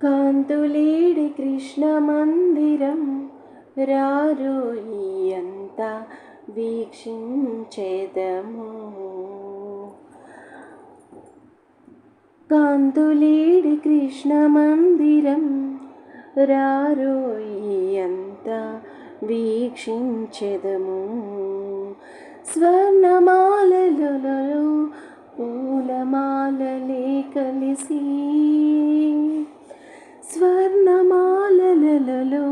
కాంతులేడి కృష్ణ మందిరం రారోయి అంతా వీక్షించెదము. కాంతులేడి కృష్ణ మందిరం రారోయి అంతా వీక్షించెదము. స్వర్ణమాలలో పూలమాలలే కలిసి, స్వర్ణమాలలలో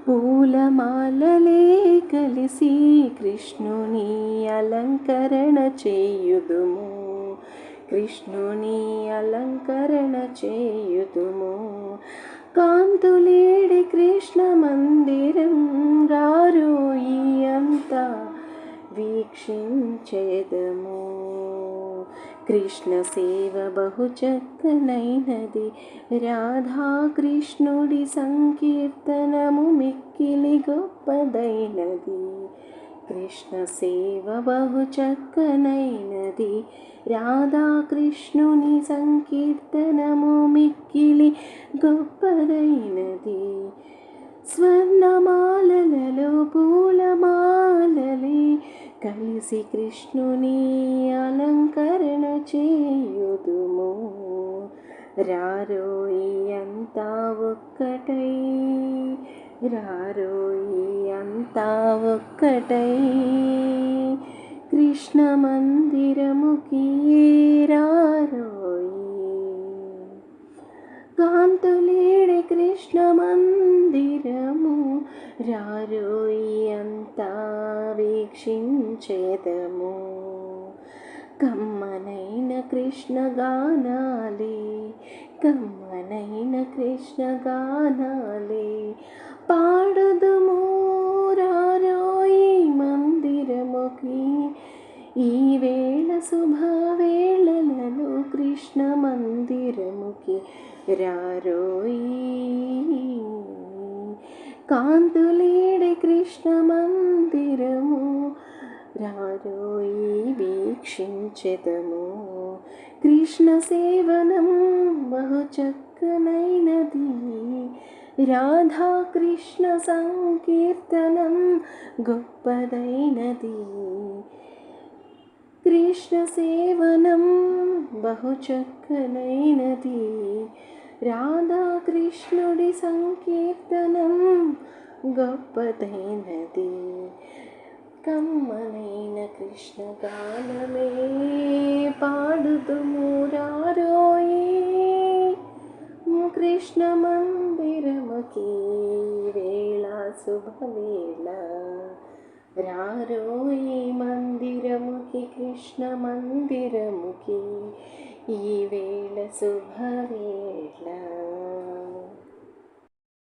పూలమాలలే కలిసి కృష్ణుని అలంకరణ చేయుదుము. కృష్ణుని అలంకరణ చేయుదుము. కాంతులేడి కృష్ణ మందిరం రారోయి అంతా వీక్షించెదము. కృష్ణ సేవ బహు చక్కనైనది, రాధాకృష్ణుడి సంకీర్తనము మిక్కిలి గొప్పదైనది. కృష్ణ సేవ బహు చక్కనైనది, రాధాకృష్ణుని సంకీర్తనము మిక్కిలి గొప్పదైనది. స్వర్ణమాలలలో పూలమాలలే కలిసి కృష్ణుని అలంకరణ చేయుదుము. రారోయి అంతా ఒక్కటై, రారోయి అంతా ఒక్కటై కృష్ణ మందిరముకి రారోయి. కాంతులేడి కృష్ణ మందిరము రారోయి అంతా వీక్షించెదము. కమ్మనైన కృష్ణ గానాలే, కమ్మనైన కృష్ణ గానాలే పాడుదుము. రారోయి మందిరముకి ఈ వేళ శుభవేళలలో కృష్ణ మందిరముకి రారోయి. కాంతులేడి కృష్ణ మందిరము రారోయి వీక్షించెదము. కృష్ణ సేవనం బహు చక్కనైనది, రాధాకృష్ణ సంకీర్తనం గొప్పదైనది. కృష్ణ సేవనం బహు చక్కనైనది, రాధాకృష్ణుడి సంకీర్తనం గొప్పదైనది. కమ్మనైన కృష్ణ గానమే పాడుదుము. రారోయి కృష్ణ మందిరముకి వేళ శుభవేళ. రారోయి మందిరముకి కృష్ణ మందిరముకి ఈ వేళ శుభవేళ.